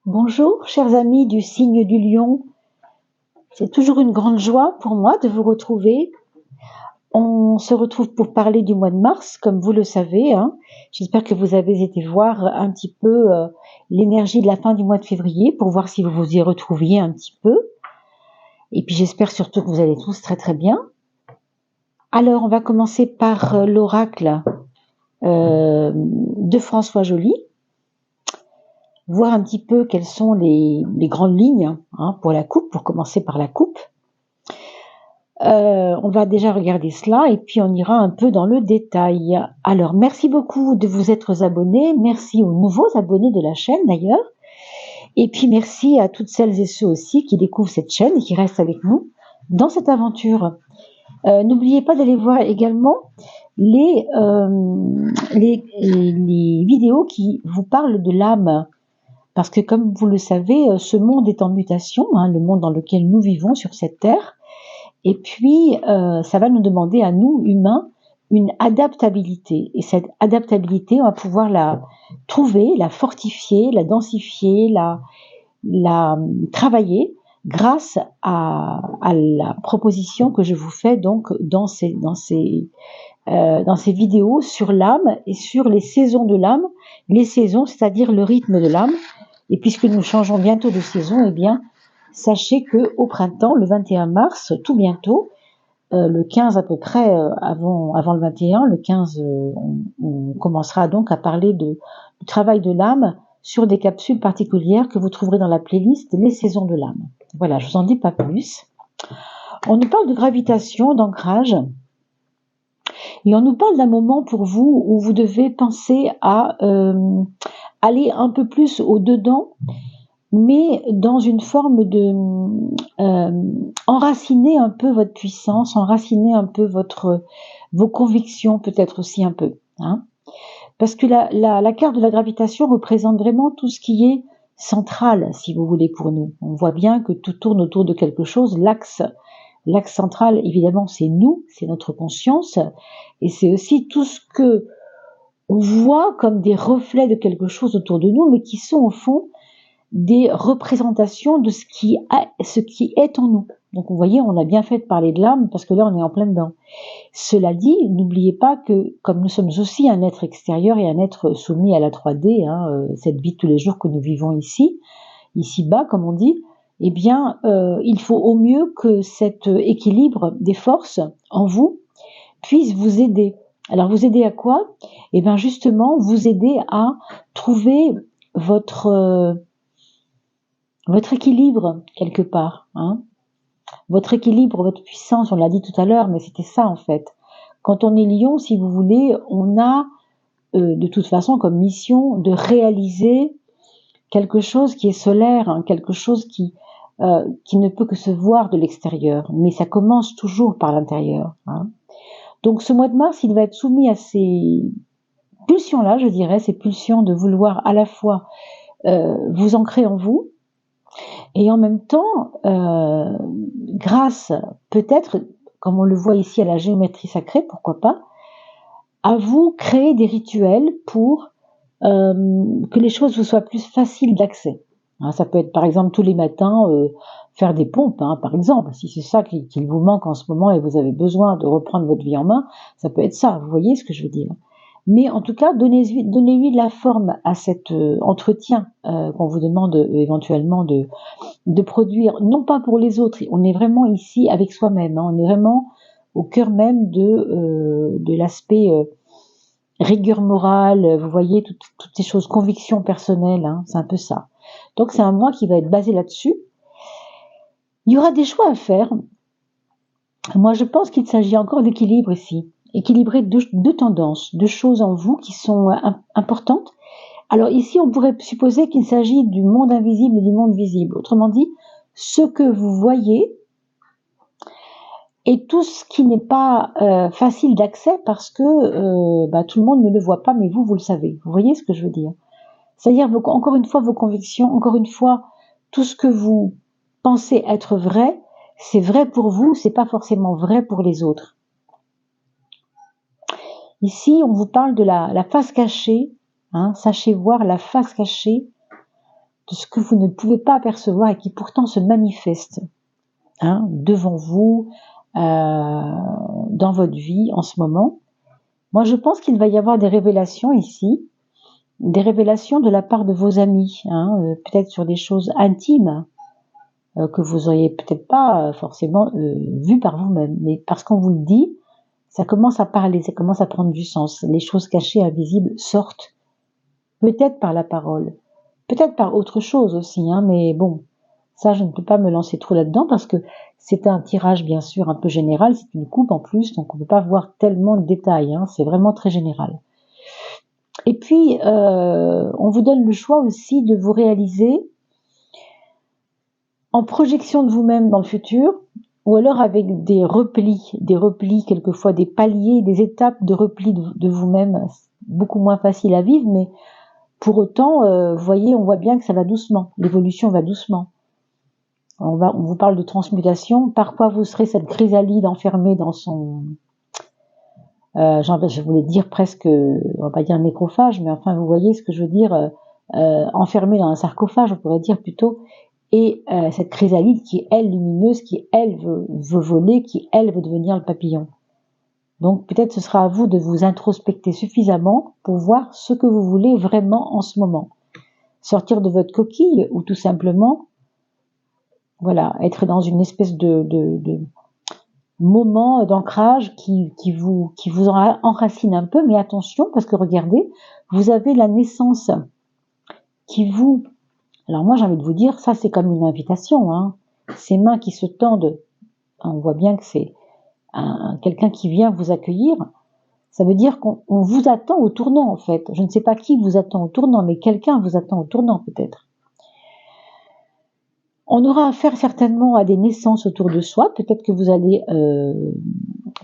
Bonjour, chers amis du signe du lion. C'est toujours une grande joie pour moi de vous retrouver. On se retrouve pour parler du mois de mars, comme vous le savez. J'espère que vous avez été voir un petit peu l'énergie de la fin du mois de février pour voir si vous vous y retrouviez un petit peu. Et puis j'espère surtout que vous allez tous très très bien. Alors on va commencer par l'oracle de François Joly. Voir un petit peu quelles sont les grandes lignes pour la coupe, pour commencer par la coupe. On va déjà regarder cela et puis on ira un peu dans le détail. Alors, merci beaucoup de vous être abonnés. Merci aux nouveaux abonnés de la chaîne d'ailleurs. Et puis merci à toutes celles et ceux aussi qui découvrent cette chaîne et qui restent avec nous dans cette aventure. N'oubliez pas d'aller voir également les vidéos qui vous parlent de l'âme. Parce que comme vous le savez, ce monde est en mutation, le monde dans lequel nous vivons sur cette terre. Et puis, ça va nous demander à nous, humains, une adaptabilité. Et cette adaptabilité, on va pouvoir la trouver, la fortifier, la densifier, la travailler grâce à la proposition que je vous fais donc dans ces vidéos sur l'âme et sur les saisons de l'âme. Les saisons, c'est-à-dire le rythme de l'âme. Et puisque nous changeons bientôt de saison, eh bien, sachez que au printemps, le 21 mars, tout bientôt, le 15 à peu près, avant le 21, le 15, on commencera donc à parler du travail de l'âme sur des capsules particulières que vous trouverez dans la playlist Les saisons de l'âme. Voilà, je vous en dis pas plus. On nous parle de gravitation, d'ancrage, et on nous parle d'un moment pour vous où vous devez penser à aller un peu plus au-dedans, mais dans une forme de enraciner un peu votre puissance, enraciner un peu vos convictions peut-être aussi un peu. Parce que la carte de la gravitation représente vraiment tout ce qui est central, si vous voulez, pour nous. On voit bien que tout tourne autour de quelque chose. L'axe central, évidemment, c'est nous, c'est notre conscience, et c'est aussi tout ce que on voit comme des reflets de quelque chose autour de nous, mais qui sont au fond des représentations de ce qui est en nous. Donc vous voyez, on a bien fait de parler de l'âme parce que là on est en plein dedans. Cela dit, n'oubliez pas que comme nous sommes aussi un être extérieur et un être soumis à la 3D, cette vie de tous les jours que nous vivons ici bas comme on dit, eh bien il faut au mieux que cet équilibre des forces en vous puisse vous aider. Alors vous aider à quoi? Eh bien justement vous aider à trouver votre équilibre quelque part, votre équilibre, votre puissance, on l'a dit tout à l'heure, mais c'était ça en fait. Quand on est lion, si vous voulez, on a de toute façon comme mission de réaliser quelque chose qui est solaire, quelque chose qui ne peut que se voir de l'extérieur, mais ça commence toujours par l'intérieur. Donc ce mois de mars, il va être soumis à ces pulsions-là, je dirais, ces pulsions de vouloir à la fois vous ancrer en vous, et en même temps, grâce peut-être, comme on le voit ici à la géométrie sacrée, pourquoi pas, à vous créer des rituels pour que les choses vous soient plus faciles d'accès. Ça peut être par exemple tous les matins faire des pompes, par exemple, si c'est ça qu'il vous manque en ce moment et vous avez besoin de reprendre votre vie en main, ça peut être ça, vous voyez ce que je veux dire. Mais en tout cas, donnez-lui de la forme à cet entretien qu'on vous demande éventuellement de produire, non pas pour les autres, on est vraiment ici avec soi-même, on est vraiment au cœur même de l'aspect rigueur morale, vous voyez, toutes ces choses, convictions personnelles, c'est un peu ça. Donc c'est un mois qui va être basé là-dessus. Il y aura des choix à faire. Moi je pense qu'il s'agit encore d'équilibre ici, équilibrer deux tendances, deux choses en vous qui sont importantes. Alors ici on pourrait supposer qu'il s'agit du monde invisible et du monde visible. Autrement dit, ce que vous voyez et tout ce qui n'est pas facile d'accès parce que tout le monde ne le voit pas, mais vous le savez. Vous voyez ce que je veux dire? C'est-à-dire, encore une fois, vos convictions, encore une fois, tout ce que vous pensez être vrai, c'est vrai pour vous, c'est pas forcément vrai pour les autres. Ici, on vous parle de la face cachée, sachez voir la face cachée de ce que vous ne pouvez pas apercevoir et qui pourtant se manifeste devant vous, dans votre vie en ce moment. Moi, je pense qu'il va y avoir des révélations ici, des révélations de la part de vos amis, peut-être sur des choses intimes que vous auriez peut-être pas forcément vues par vous-même, mais parce qu'on vous le dit, ça commence à parler, ça commence à prendre du sens. Les choses cachées, invisibles sortent, peut-être par la parole, peut-être par autre chose aussi, mais bon, ça je ne peux pas me lancer trop là-dedans parce que c'est un tirage bien sûr un peu général, c'est une coupe en plus, donc on ne peut pas voir tellement de détails, c'est vraiment très général. Et puis, on vous donne le choix aussi de vous réaliser en projection de vous-même dans le futur, ou alors avec des replis, quelquefois des paliers, des étapes de repli de vous-même, beaucoup moins facile à vivre, mais pour autant, vous voyez, on voit bien que ça va doucement, l'évolution va doucement. On vous parle de transmutation, parfois vous serez cette chrysalide enfermée dans son... je voulais dire presque, on va pas dire nécrophage, mais enfin vous voyez ce que je veux dire, enfermée dans un sarcophage, on pourrait dire plutôt, et cette chrysalide qui est elle lumineuse, qui elle veut voler, qui elle veut devenir le papillon. Donc peut-être ce sera à vous de vous introspecter suffisamment pour voir ce que vous voulez vraiment en ce moment. Sortir de votre coquille ou tout simplement, voilà, être dans une espèce de moment d'ancrage qui vous enracine un peu, mais attention parce que regardez, vous avez la naissance qui vous... Alors moi j'ai envie de vous dire, ça c'est comme une invitation, ces mains qui se tendent, on voit bien que c'est quelqu'un qui vient vous accueillir, ça veut dire qu'on vous attend au tournant en fait. Je ne sais pas qui vous attend au tournant, mais quelqu'un vous attend au tournant peut-être. On aura affaire certainement à des naissances autour de soi, peut-être que vous allez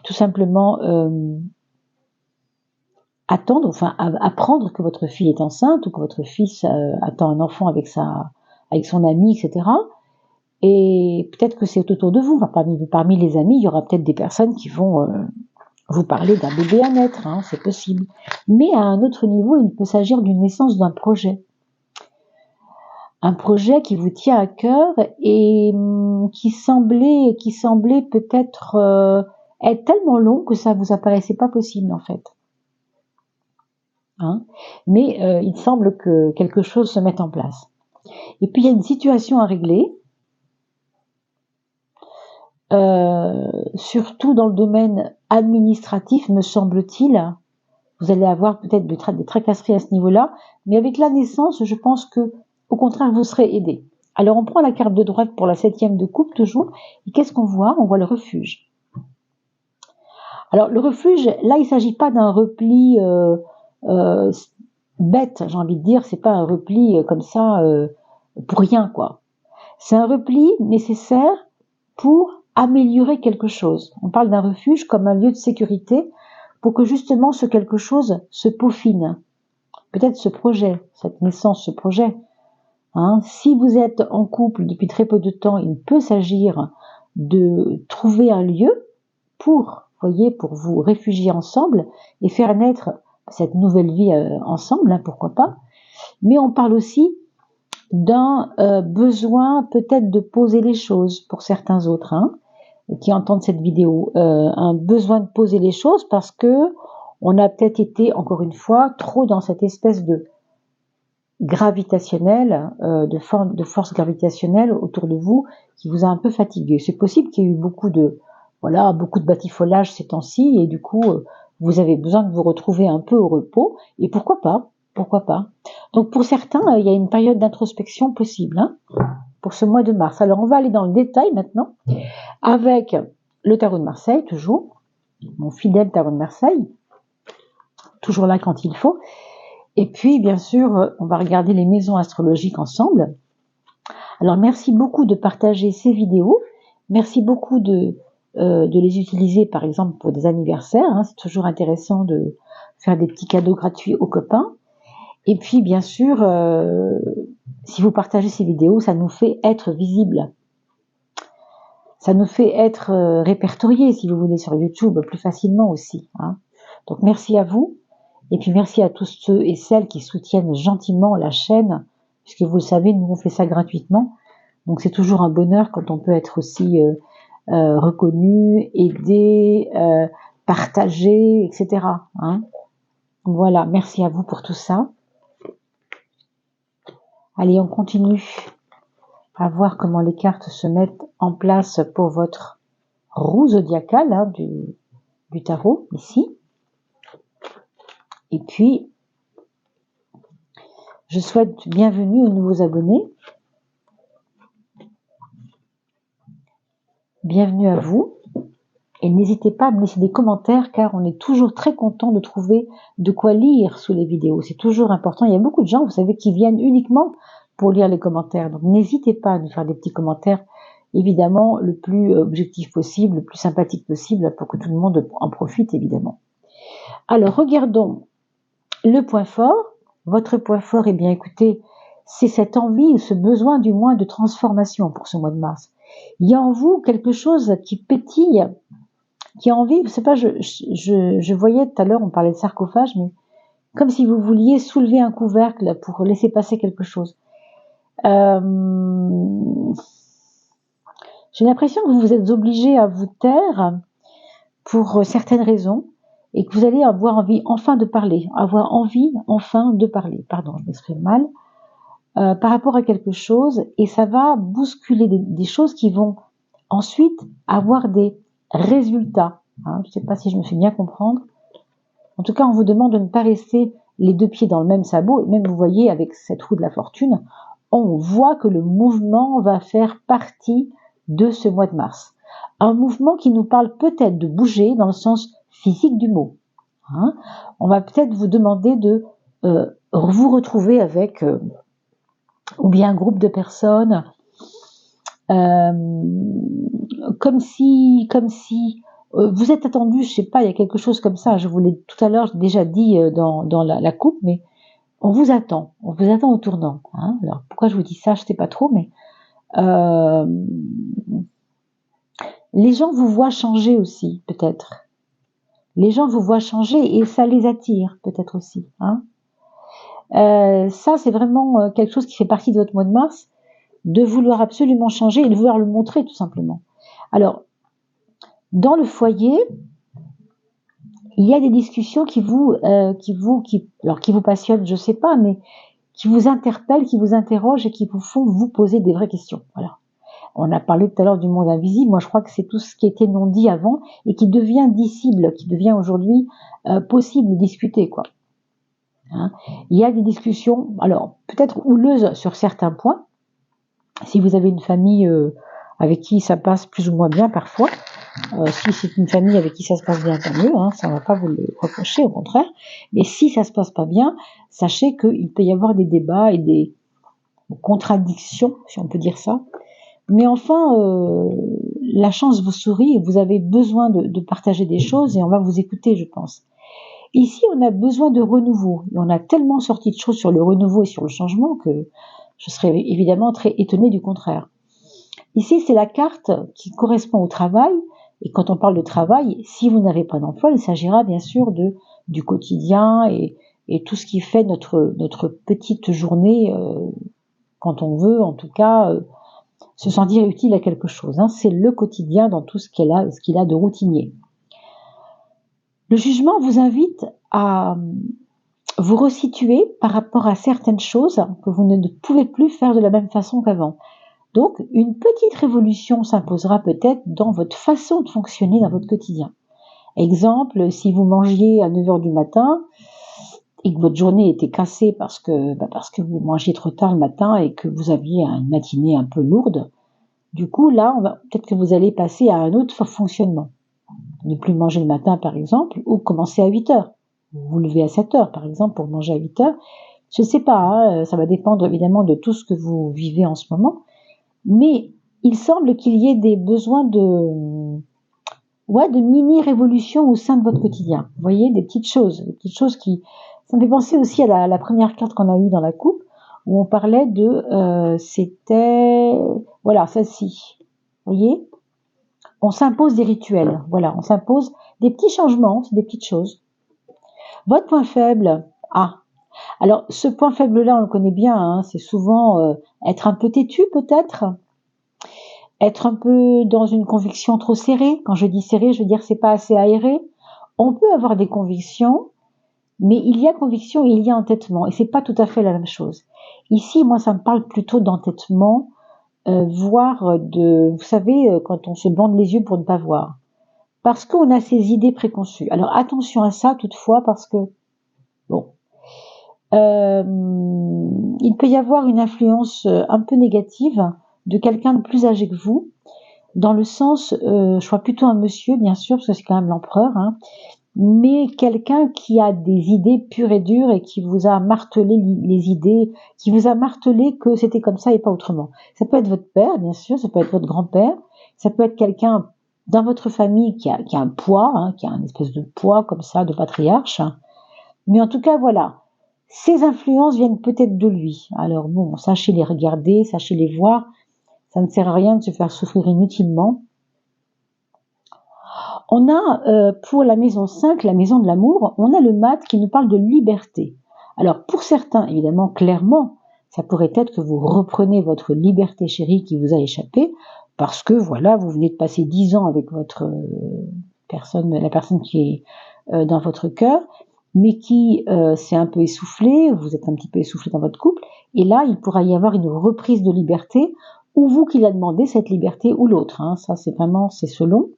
tout simplement attendre, enfin apprendre que votre fille est enceinte ou que votre fils attend un enfant avec son ami, etc. Et peut-être que c'est autour de vous, parmi les amis, il y aura peut-être des personnes qui vont vous parler d'un bébé à naître, c'est possible. Mais à un autre niveau, il peut s'agir d'une naissance d'un projet. Un projet qui vous tient à cœur et qui semblait peut-être être tellement long que ça vous apparaissait pas possible en fait. Mais il semble que quelque chose se mette en place. Et puis il y a une situation à régler, surtout dans le domaine administratif, me semble-t-il. Vous allez avoir peut-être des tracasseries à ce niveau-là, mais avec la naissance, je pense que au contraire, vous serez aidé. Alors, on prend la carte de droite pour la 7e de coupe, toujours. Et qu'est-ce qu'on voit? On voit le refuge. Alors, le refuge, là, il ne s'agit pas d'un repli bête, j'ai envie de dire. C'est pas un repli comme ça pour rien, quoi. C'est un repli nécessaire pour améliorer quelque chose. On parle d'un refuge comme un lieu de sécurité pour que justement ce quelque chose se peaufine. Peut-être ce projet, cette naissance, ce projet. Si vous êtes en couple depuis très peu de temps, il peut s'agir de trouver un lieu pour vous réfugier ensemble et faire naître cette nouvelle vie ensemble, pourquoi pas. Mais on parle aussi d'un besoin peut-être de poser les choses pour certains autres qui entendent cette vidéo. Un besoin de poser les choses parce que on a peut-être été, encore une fois, trop dans cette espèce de gravitationnelle, de force gravitationnelle autour de vous qui vous a un peu fatigué. C'est possible qu'il y ait eu beaucoup de batifolage ces temps-ci et du coup vous avez besoin de vous retrouver un peu au repos et pourquoi pas. Donc pour certains, il y a une période d'introspection possible pour ce mois de mars. Alors on va aller dans le détail maintenant avec le tarot de Marseille, toujours, mon fidèle tarot de Marseille, toujours là quand il faut. Et puis, bien sûr, on va regarder les maisons astrologiques ensemble. Alors, merci beaucoup de partager ces vidéos. Merci beaucoup de les utiliser, par exemple, pour des anniversaires. C'est toujours intéressant de faire des petits cadeaux gratuits aux copains. Et puis, bien sûr, si vous partagez ces vidéos, ça nous fait être visible. Ça nous fait être répertoriés, si vous voulez, sur YouTube, plus facilement aussi. Donc, merci à vous. Et puis merci à tous ceux et celles qui soutiennent gentiment la chaîne puisque vous le savez, nous on fait ça gratuitement. Donc c'est toujours un bonheur quand on peut être aussi reconnu, aidé, partagé, etc. Hein. Voilà, merci à vous pour tout ça. Allez, on continue à voir comment les cartes se mettent en place pour votre roue zodiacale hein, du tarot, ici. Et puis, je souhaite bienvenue aux nouveaux abonnés. Bienvenue à vous. Et n'hésitez pas à me laisser des commentaires car on est toujours très content de trouver de quoi lire sous les vidéos. C'est toujours important. Il y a beaucoup de gens, vous savez, qui viennent uniquement pour lire les commentaires. Donc n'hésitez pas à nous faire des petits commentaires, évidemment, le plus objectif possible, le plus sympathique possible pour que tout le monde en profite, évidemment. Alors, regardons le point fort. Votre point fort, eh bien, écoutez, c'est cette envie, ce besoin du moins de transformation pour ce mois de mars. Il y a en vous quelque chose qui pétille, qui a envie, je sais pas, je voyais tout à l'heure, on parlait de sarcophage, mais comme si vous vouliez soulever un couvercle pour laisser passer quelque chose. J'ai l'impression que vous vous êtes obligé à vous taire pour certaines raisons et que vous allez avoir envie enfin de parler, pardon, je m'exprime mal, par rapport à quelque chose et ça va bousculer des choses qui vont ensuite avoir des résultats. Hein, je ne sais pas si je me fais bien comprendre. En tout cas, on vous demande de ne pas rester les deux pieds dans le même sabot. Et même, vous voyez, avec cette roue de la fortune, on voit que le mouvement va faire partie de ce mois de mars. Un mouvement qui nous parle peut-être de bouger dans le sens physique du mot. Hein, on va peut-être vous demander de vous retrouver avec ou bien un groupe de personnes comme si vous êtes attendu, je sais pas, il y a quelque chose comme ça, je vous l'ai tout à l'heure déjà dit dans la coupe, mais on vous attend au tournant. Hein. Alors pourquoi je vous dis ça, je sais pas trop, mais les gens vous voient changer aussi, peut-être. Les gens vous voient changer et ça les attire, peut-être aussi. Hein. Ça, c'est vraiment quelque chose qui fait partie de votre mois de mars, de vouloir absolument changer et de vouloir le montrer, tout simplement. Alors, dans le foyer, il y a des discussions qui vous passionnent, je sais pas, mais qui vous interpellent, qui vous interrogent et qui vous font vous poser des vraies questions. Voilà. On a parlé tout à l'heure du monde invisible. Moi, je crois que c'est tout ce qui était non dit avant et qui devient dissible, qui devient aujourd'hui possible de discuter, quoi. Hein. Il y a des discussions, alors peut-être houleuses sur certains points. Si vous avez une famille avec qui ça passe plus ou moins bien parfois, si c'est une famille avec qui ça se passe bien, tant mieux, hein, ça ne va pas vous le reprocher, au contraire. Mais si ça se passe pas bien, sachez qu'il peut y avoir des débats et des contradictions, si on peut dire ça. Mais enfin, la chance vous sourit et vous avez besoin de partager des choses et on va vous écouter, je pense. Ici, on a besoin de renouveau. Et on a tellement sorti de choses sur le renouveau et sur le changement que je serais évidemment très étonnée du contraire. Ici, c'est la carte qui correspond au travail. Et quand on parle de travail, si vous n'avez pas d'emploi, il s'agira bien sûr du quotidien et tout ce qui fait notre petite journée quand on veut, en tout cas, se sentir utile à quelque chose. Hein. C'est le quotidien dans tout ce qu'il a de routinier. Le jugement vous invite à vous resituer par rapport à certaines choses que vous ne pouvez plus faire de la même façon qu'avant. Donc, une petite révolution s'imposera peut-être dans votre façon de fonctionner dans votre quotidien. Exemple, si vous mangiez à 9h du matin et que votre journée était cassée parce que vous mangiez trop tard le matin et que vous aviez une matinée un peu lourde, du coup, là, peut-être que vous allez passer à un autre fonctionnement. Ne plus manger le matin, par exemple, ou commencer à 8h. Vous vous levez à 7h, par exemple, pour manger à 8h. Je ne sais pas, hein, ça va dépendre évidemment de tout ce que vous vivez en ce moment. Mais il semble qu'il y ait des besoins de mini-révolutions au sein de votre quotidien. Vous voyez, des petites choses qui... Ça me fait penser aussi à la première carte qu'on a eue dans la coupe, où on parlait c'était... Voilà, celle-ci. Vous voyez ? On s'impose des rituels. Voilà, on s'impose des petits changements, des petites choses. Votre point faible, Alors, ce point faible-là, on le connaît bien, hein, c'est souvent être un peu têtu peut-être, être un peu dans une conviction trop serrée. Quand je dis serrée, je veux dire c'est pas assez aéré. On peut avoir des convictions, mais il y a conviction et il y a entêtement, et c'est pas tout à fait la même chose. Ici, moi, ça me parle plutôt d'entêtement, voire vous savez, quand on se bande les yeux pour ne pas voir. Parce qu'on a ses idées préconçues. Alors attention à ça toutefois, parce que, bon, il peut y avoir une influence un peu négative de quelqu'un de plus âgé que vous, dans le sens, je vois plutôt un monsieur, bien sûr, parce que c'est quand même l'empereur, hein, mais quelqu'un qui a des idées pures et dures et qui vous a martelé les idées, qui vous a martelé que c'était comme ça et pas autrement. Ça peut être votre père, bien sûr, ça peut être votre grand-père, ça peut être quelqu'un dans votre famille qui a un poids, hein, qui a un espèce de poids comme ça, de patriarche. Mais en tout cas, voilà. Ces influences viennent peut-être de lui. Alors bon, sachez les regarder, sachez les voir. Ça ne sert à rien de se faire souffrir inutilement. On a, pour la maison 5, la maison de l'amour, on a le mat qui nous parle de liberté. Alors pour certains, évidemment, clairement, ça pourrait être que vous reprenez votre liberté chérie qui vous a échappé, parce que voilà, vous venez de passer 10 ans avec votre la personne qui est dans votre cœur, mais qui s'est un peu essoufflée, vous êtes un petit peu essoufflé dans votre couple, et là, il pourra y avoir une reprise de liberté, ou vous qui l'a demandé cette liberté, ou l'autre, hein, ça c'est selon.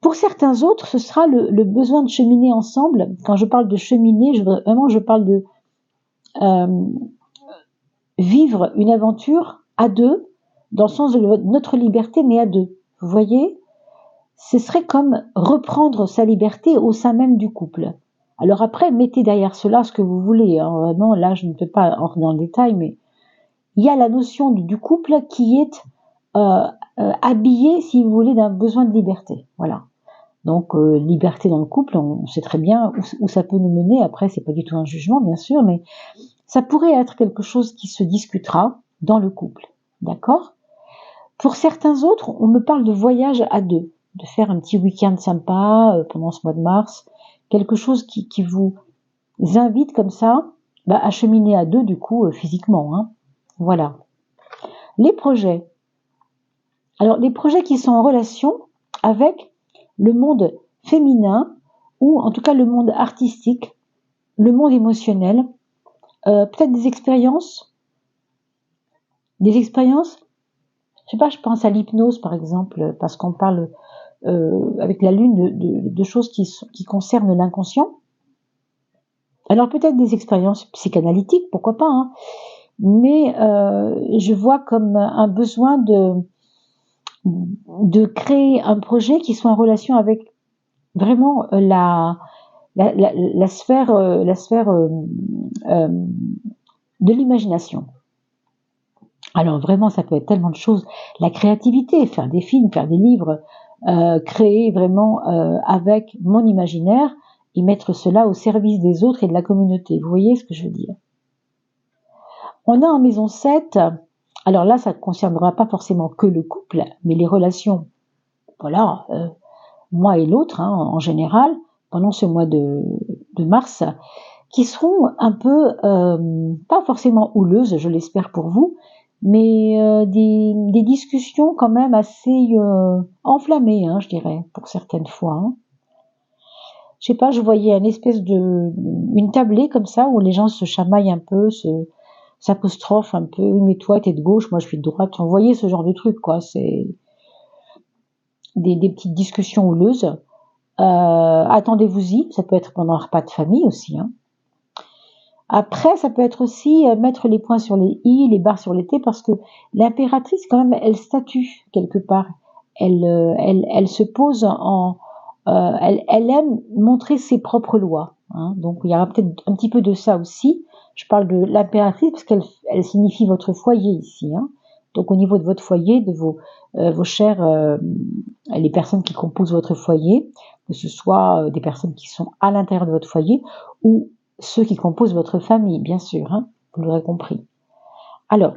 Pour certains autres, ce sera le besoin de cheminer ensemble. Quand je parle de cheminer, je parle de vivre une aventure à deux, dans le sens de notre liberté, mais à deux. Vous voyez, ce serait comme reprendre sa liberté au sein même du couple. Alors après, mettez derrière cela ce que vous voulez. Hein. Vraiment, là, je ne peux pas entrer dans le détail, mais il y a la notion du couple qui est habillée, si vous voulez, d'un besoin de liberté. Voilà. Donc liberté dans le couple, on sait très bien où ça peut nous mener. Après, c'est pas du tout un jugement, bien sûr, mais ça pourrait être quelque chose qui se discutera dans le couple, d'accord? Pour certains autres, on me parle de voyage à deux, de faire un petit week-end sympa pendant ce mois de mars, quelque chose qui vous invite comme ça à cheminer à deux, du coup, physiquement. Hein. Voilà. Les projets. Alors, les projets qui sont en relation avec le monde féminin, ou en tout cas le monde artistique, le monde émotionnel, peut-être des expériences, je sais pas, je pense à l'hypnose par exemple, parce qu'on parle avec la lune de choses qui concernent l'inconscient. Alors peut-être des expériences psychanalytiques, pourquoi pas, hein, mais je vois comme un besoin de créer un projet qui soit en relation avec vraiment la sphère de l'imagination. Alors vraiment, ça peut être tellement de choses. La créativité, faire des films, faire des livres, créer vraiment avec mon imaginaire et mettre cela au service des autres et de la communauté. Vous voyez ce que je veux dire? On a en maison 7, alors là, ça ne concernera pas forcément que le couple, mais les relations, voilà, moi et l'autre, hein, en général, pendant ce mois de mars, qui seront un peu, pas forcément houleuses, je l'espère pour vous, mais des discussions quand même assez enflammées, hein, je dirais, pour certaines fois. Hein. Je sais pas, je voyais une tablée comme ça où les gens se chamaillent un peu, s'apostrophent un peu. Oui, mais toi, t'es de gauche, moi je suis de droite. Vous voyez ce genre de truc, quoi. C'est des petites discussions houleuses. Attendez-vous-y, ça peut être pendant un repas de famille aussi. Hein. Après, ça peut être aussi mettre les points sur les i, les barres sur les t, parce que l'impératrice, quand même, elle statue quelque part. Elle se pose elle aime montrer ses propres lois. Hein. Donc, il y aura peut-être un petit peu de ça aussi. Je parle de l'impératrice parce qu'elle signifie votre foyer ici. Hein. Donc, au niveau de votre foyer, de vos chers, les personnes qui composent votre foyer, que ce soit des personnes qui sont à l'intérieur de votre foyer ou ceux qui composent votre famille, bien sûr, hein, vous l'aurez compris. Alors,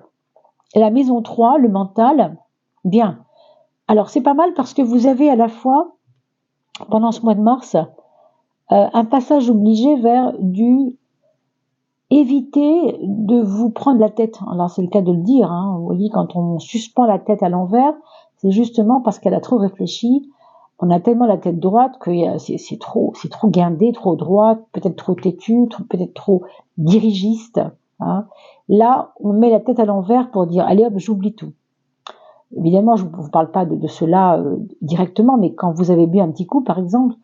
la maison 3, le mental, bien. Alors, c'est pas mal parce que vous avez à la fois, pendant ce mois de mars, un passage obligé vers du évitez de vous prendre la tête. Alors c'est le cas de le dire, hein. Vous voyez, quand on suspend la tête à l'envers, c'est justement parce qu'elle a trop réfléchi. On a tellement la tête droite que c'est trop guindé, trop droite, peut-être trop têtu, peut-être trop dirigiste, hein. Là, on met la tête à l'envers pour dire allez hop, j'oublie tout. Évidemment, je ne vous parle pas de cela directement, mais quand vous avez bu un petit coup, par exemple,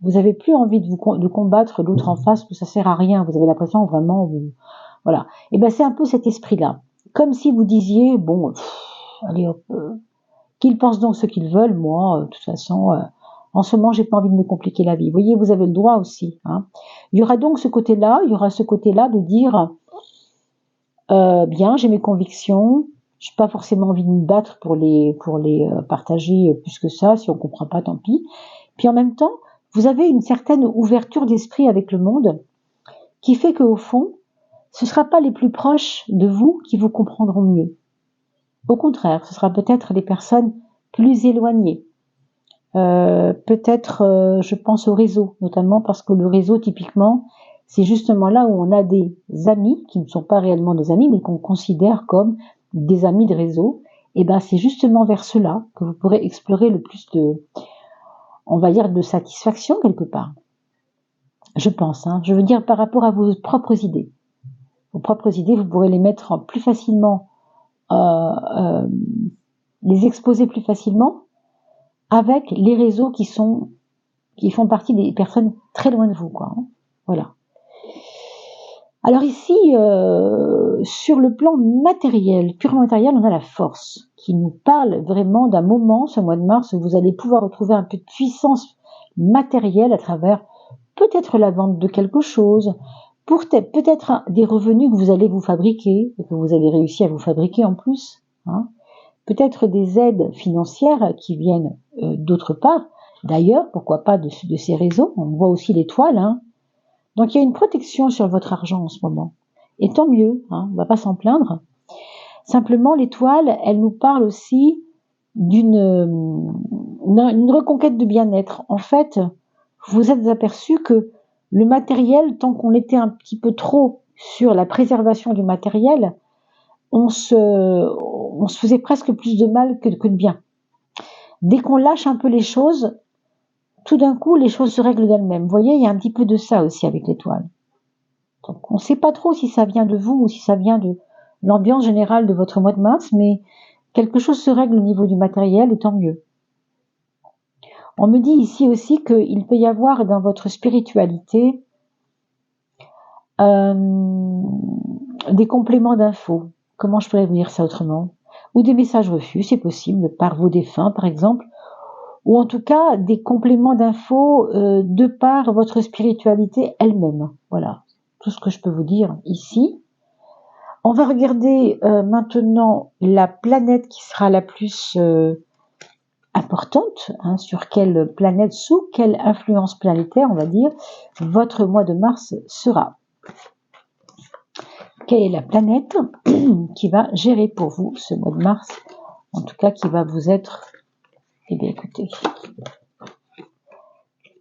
vous n'avez plus envie de combattre l'autre en face, que ça sert à rien. Vous avez l'impression vraiment, voilà. Et ben c'est un peu cet esprit-là, comme si vous disiez bon, allez hop, qu'ils pensent donc ce qu'ils veulent. Moi, de toute façon, en ce moment, j'ai pas envie de me compliquer la vie. Vous voyez, vous avez le droit aussi, hein. Il y aura donc ce côté-là, de dire bien, j'ai mes convictions. J'ai pas forcément envie de me battre pour les partager plus que ça. Si on comprend pas, tant pis. Puis en même temps, vous avez une certaine ouverture d'esprit avec le monde qui fait qu'au fond, ce ne sera pas les plus proches de vous qui vous comprendront mieux. Au contraire, ce sera peut-être les personnes plus éloignées. Peut-être, je pense au réseau, notamment parce que le réseau, typiquement, c'est justement là où on a des amis qui ne sont pas réellement des amis, mais qu'on considère comme des amis de réseau. Et ben, c'est justement vers cela que vous pourrez explorer le plus on va dire, de satisfaction quelque part. Je pense, hein. Je veux dire par rapport à vos propres idées. Vos propres idées, vous pourrez les mettre plus facilement, les exposer plus facilement avec les réseaux qui font partie des personnes très loin de vous, quoi, hein. Voilà. Alors ici, sur le plan matériel, purement matériel, on a la force qui nous parle vraiment d'un moment, ce mois de mars, où vous allez pouvoir retrouver un peu de puissance matérielle à travers peut-être la vente de quelque chose, peut-être des revenus que vous allez vous fabriquer, et que vous avez réussi à vous fabriquer en plus, hein. Peut-être des aides financières qui viennent d'autre part. D'ailleurs, pourquoi pas de ces réseaux. On voit aussi l'étoile, hein. Donc il y a une protection sur votre argent en ce moment. Et tant mieux, hein, on va pas s'en plaindre. Simplement, l'étoile, elle nous parle aussi d'une reconquête de bien-être. En fait, vous vous êtes aperçu que le matériel, tant qu'on était un petit peu trop sur la préservation du matériel, on se faisait presque plus de mal que de bien. Dès qu'on lâche un peu les choses, tout d'un coup, les choses se règlent d'elles-mêmes. Vous voyez, il y a un petit peu de ça aussi avec l'étoile. Donc, on ne sait pas trop si ça vient de vous ou si ça vient de l'ambiance générale de votre mois de mars, mais quelque chose se règle au niveau du matériel, et tant mieux. On me dit ici aussi qu'il peut y avoir dans votre spiritualité des compléments d'infos. Comment je pourrais vous dire ça autrement? Ou des messages reçus, c'est possible, par vos défunts par exemple, ou en tout cas des compléments d'infos de par votre spiritualité elle-même. Voilà, tout ce que je peux vous dire ici. On va regarder maintenant la planète qui sera la plus importante, hein, sur quelle planète, sous quelle influence planétaire, on va dire, votre mois de mars sera. Quelle est la planète qui va gérer pour vous ce mois de mars, en tout cas qui va vous être, eh bien écoutez,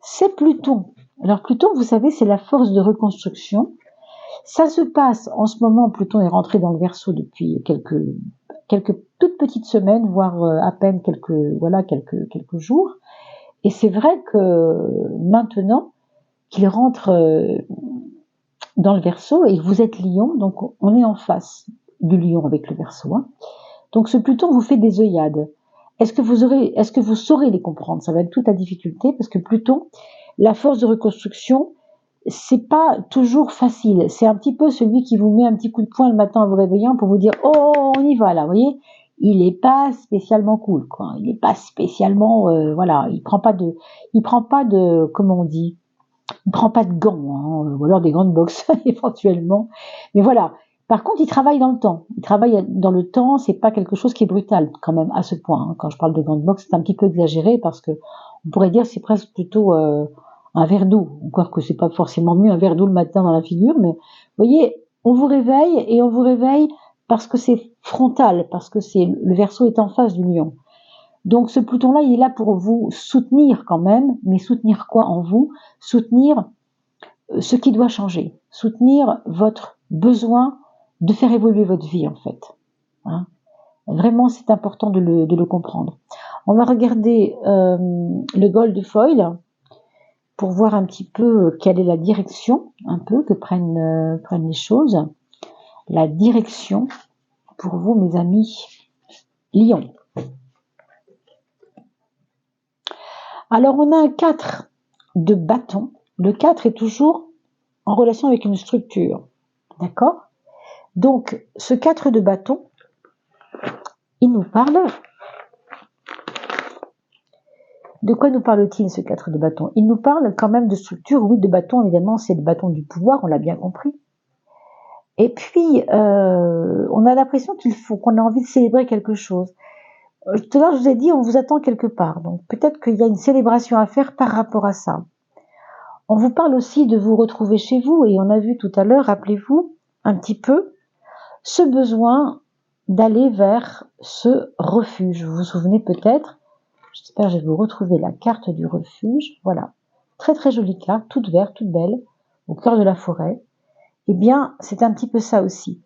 c'est Pluton. Alors Pluton, vous savez, c'est la force de reconstruction. Ça se passe en ce moment, Pluton est rentré dans le Verseau depuis quelques toutes petites semaines, voire à peine quelques jours. Et c'est vrai que maintenant qu'il rentre dans le Verseau, et vous êtes Lion, donc on est en face du Lion avec le Verseau, hein. Donc ce Pluton vous fait des œillades. Est-ce que vous saurez les comprendre? Ça va être toute la difficulté, parce que Pluton, la force de reconstruction, c'est pas toujours facile. C'est un petit peu celui qui vous met un petit coup de poing le matin en vous réveillant pour vous dire oh on y va là, vous voyez. Il est pas spécialement cool, quoi. Il est pas spécialement voilà. Il prend pas de comment on dit. Il prend pas de gants, hein, ou alors des gants de boxe éventuellement. Mais voilà. Par contre, il travaille dans le temps. Il travaille dans le temps. C'est pas quelque chose qui est brutal quand même à ce point, hein. Quand je parle de gants de boxe, c'est un petit peu exagéré parce que on pourrait dire que c'est presque plutôt un verre d'eau, encore que c'est pas forcément mieux un verre d'eau le matin dans la figure, mais vous voyez, on vous réveille parce que c'est frontal, parce que le Verseau est en face du Lion. Donc ce Pluton-là, il est là pour vous soutenir quand même, mais soutenir quoi en vous? Soutenir ce qui doit changer, soutenir votre besoin de faire évoluer votre vie en fait. Hein. Vraiment, c'est important de le comprendre. On va regarder le gold foil pour voir un petit peu quelle est la direction, un peu que prennent les choses. La direction pour vous, mes amis Lion. Alors, on a un 4 de bâton. Le 4 est toujours en relation avec une structure. D'accord? Donc, ce 4 de bâton, il nous parle. De quoi nous parle-t-il, ce 4 de bâton? Il nous parle quand même de structure. Oui, de bâton, évidemment, c'est le bâton du pouvoir, on l'a bien compris. Et puis, on a l'impression qu'on a envie de célébrer quelque chose. Tout à l'heure, je vous ai dit, on vous attend quelque part. Donc, peut-être qu'il y a une célébration à faire par rapport à ça. On vous parle aussi de vous retrouver chez vous. Et on a vu tout à l'heure, rappelez-vous, un petit peu, ce besoin d'aller vers ce refuge. Vous vous souvenez peut-être, j'espère que je vais vous retrouver la carte du refuge. Voilà. Très très jolie carte, toute verte, toute belle, au cœur de la forêt. Eh bien, c'est un petit peu ça aussi.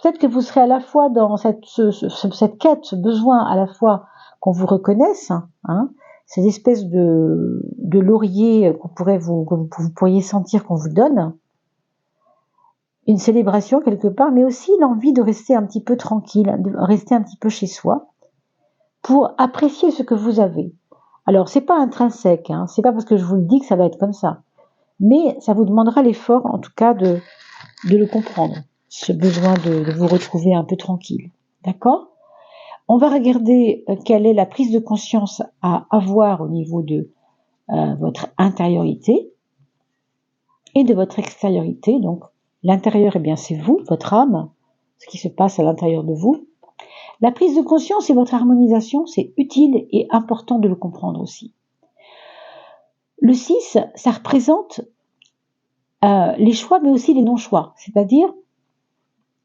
Peut-être que vous serez à la fois dans cette quête, ce besoin à la fois qu'on vous reconnaisse, hein, ces espèces de lauriers que vous pourriez sentir qu'on vous donne, une célébration quelque part, mais aussi l'envie de rester un petit peu tranquille, de rester un petit peu chez soi, pour apprécier ce que vous avez. Alors, c'est pas intrinsèque, hein, c'est pas parce que je vous le dis que ça va être comme ça, mais ça vous demandera l'effort, en tout cas, de le comprendre, ce besoin de vous retrouver un peu tranquille. D'accord? On va regarder quelle est la prise de conscience à avoir au niveau de votre intériorité et de votre extériorité. Donc, l'intérieur, eh bien, c'est vous, votre âme, ce qui se passe à l'intérieur de vous. La prise de conscience et votre harmonisation, c'est utile et important de le comprendre aussi. Le 6, ça représente les choix, mais aussi les non-choix. C'est-à-dire,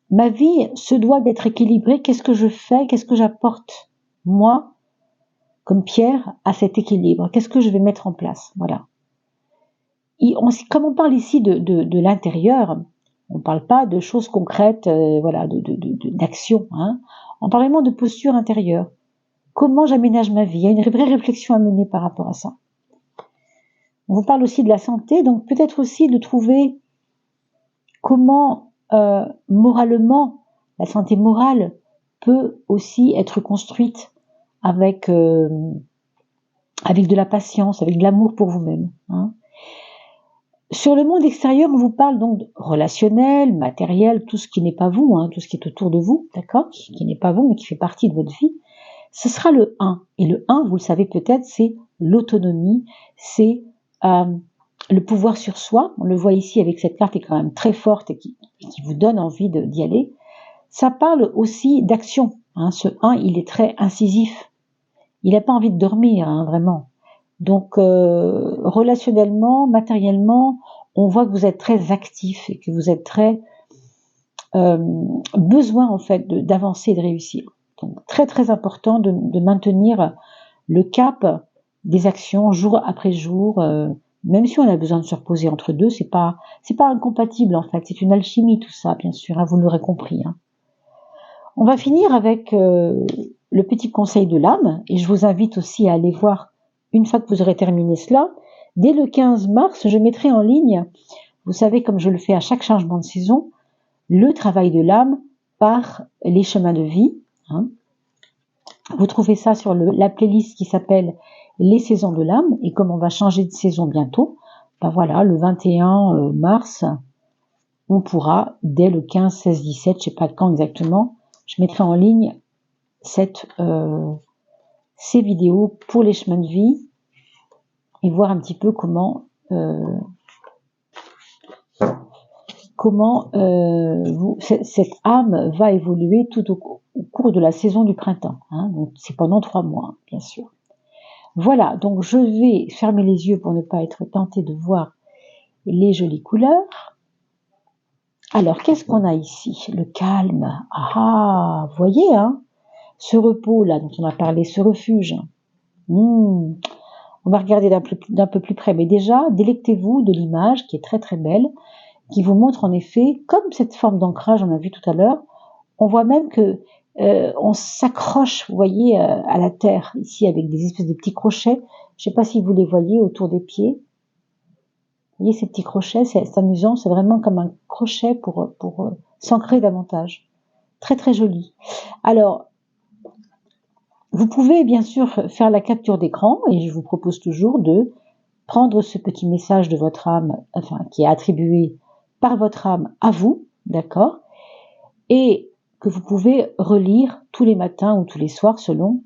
ma vie se doit d'être équilibrée. Qu'est-ce que je fais? Qu'est-ce que j'apporte, moi, comme pierre, à cet équilibre? Qu'est-ce que je vais mettre en place? Voilà. Comme on parle ici de l'intérieur, on ne parle pas de choses concrètes, voilà, d'action. Hein. On parle vraiment de posture intérieure. Comment j'aménage ma vie? Il y a une vraie réflexion à mener par rapport à ça. On vous parle aussi de la santé, donc peut-être aussi de trouver comment moralement, la santé morale peut aussi être construite avec de la patience, avec de l'amour pour vous-même. Hein. Sur le monde extérieur, on vous parle donc relationnel, matériel, tout ce qui n'est pas vous, hein, tout ce qui est autour de vous, d'accord, qui n'est pas vous, mais qui fait partie de votre vie. Ce sera le 1. Et le 1, vous le savez peut-être, c'est l'autonomie, c'est le pouvoir sur soi. On le voit ici avec cette carte qui est quand même très forte et qui vous donne envie d'y aller. Ça parle aussi d'action. Hein. Ce 1, il est très incisif. Il n'a pas envie de dormir, hein, vraiment. Donc, relationnellement, matériellement, on voit que vous êtes très actif et que vous êtes très besoin, en fait, d'avancer et de réussir. Donc, très, très important de maintenir le cap des actions jour après jour, même si on a besoin de se reposer entre deux, c'est pas incompatible, en fait. C'est une alchimie, tout ça, bien sûr, hein, vous l'aurez compris. Hein. On va finir avec le petit conseil de l'âme, et je vous invite aussi à aller voir, une fois que vous aurez terminé cela, dès le 15 mars, je mettrai en ligne, vous savez, comme je le fais à chaque changement de saison, le travail de l'âme par les chemins de vie. Hein. Vous trouvez ça sur la playlist qui s'appelle les saisons de l'âme, et comme on va changer de saison bientôt, ben voilà, le 21 mars, on pourra, dès le 15, 16, 17, je sais pas quand exactement, je mettrai en ligne ces vidéos pour les chemins de vie et voir un petit peu comment cette âme va évoluer tout au cours de la saison du printemps. Hein, donc c'est pendant 3 mois, bien sûr. Voilà, donc je vais fermer les yeux pour ne pas être tentée de voir les jolies couleurs. Alors, qu'est-ce qu'on a ici? Le calme. Ah, vous voyez, hein, ce repos-là dont on a parlé, ce refuge. On va regarder d'un peu plus près, mais déjà, délectez-vous de l'image qui est très très belle. qui vous montre en effet, comme cette forme d'ancrage, on a vu tout à l'heure, on voit même que on s'accroche, vous voyez, à la terre, ici, avec des espèces de petits crochets. Je ne sais pas si vous les voyez autour des pieds. Vous voyez ces petits crochets, c'est amusant, c'est vraiment comme un crochet pour s'ancrer davantage. Très très joli. Alors, vous pouvez bien sûr faire la capture d'écran, et je vous propose toujours de prendre ce petit message de votre âme, enfin, qui est attribué par votre âme à vous, d'accord, et que vous pouvez relire tous les matins ou tous les soirs selon,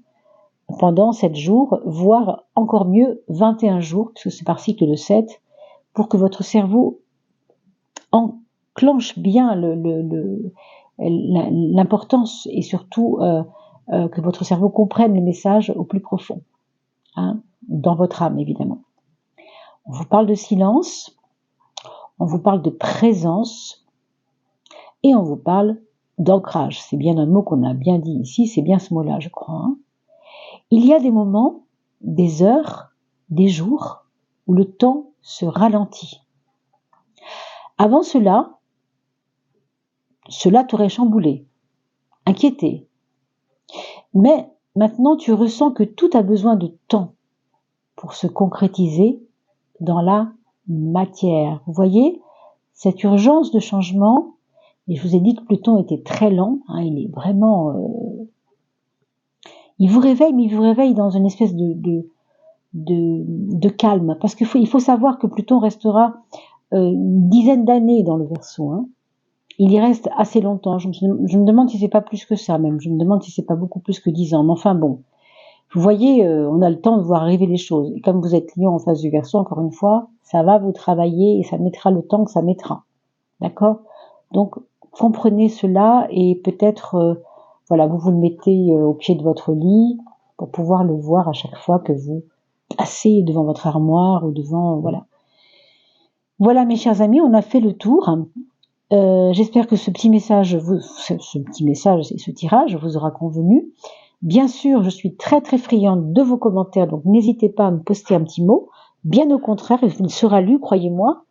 pendant 7 jours, voire encore mieux 21 jours, puisque c'est par cycle de 7, pour que votre cerveau enclenche bien l'importance et surtout que votre cerveau comprenne le message au plus profond, hein, dans votre âme évidemment. On vous parle de silence, on vous parle de présence et on vous parle d'ancrage. C'est bien un mot qu'on a bien dit ici, c'est bien ce mot-là, je crois. Hein. Il y a des moments, des heures, des jours où le temps se ralentit. Avant cela t'aurait chamboulé, inquiété. Mais maintenant, tu ressens que tout a besoin de temps pour se concrétiser dans la matière. Vous voyez, cette urgence de changement, et je vous ai dit que Pluton était très lent, hein, il est vraiment... il vous réveille, mais il vous réveille dans une espèce de calme, parce qu'il faut savoir que Pluton restera une dizaine d'années dans le Verseau. Hein. Il y reste assez longtemps. Je me demande si c'est pas plus que ça même. Je me demande si c'est pas beaucoup plus que 10 ans. Mais enfin bon, vous voyez, on a le temps de voir arriver les choses. Et comme vous êtes Lion en face du Verseau, encore une fois, ça va vous travailler et ça mettra le temps que ça mettra. D'accord ? Donc, comprenez cela et peut-être, voilà, vous le mettez au pied de votre lit pour pouvoir le voir à chaque fois que vous passez devant votre armoire ou devant, voilà. Voilà, mes chers amis, on a fait le tour. J'espère que ce petit message et ce tirage vous aura convenu. Bien sûr, je suis très très friande de vos commentaires, donc n'hésitez pas à me poster un petit mot. Bien au contraire, il sera lu, croyez-moi.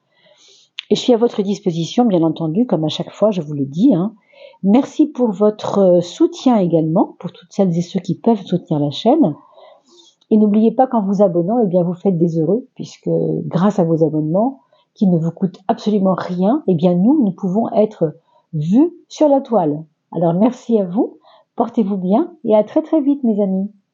Et je suis à votre disposition, bien entendu, comme à chaque fois, je vous le dis. Hein. Merci pour votre soutien également, pour toutes celles et ceux qui peuvent soutenir la chaîne. Et n'oubliez pas qu'en vous abonnant, eh bien, vous faites des heureux, puisque grâce à vos abonnements, qui ne vous coûtent absolument rien, eh bien, nous pouvons être vus sur la toile. Alors, merci à vous, portez-vous bien et à très très vite, mes amis.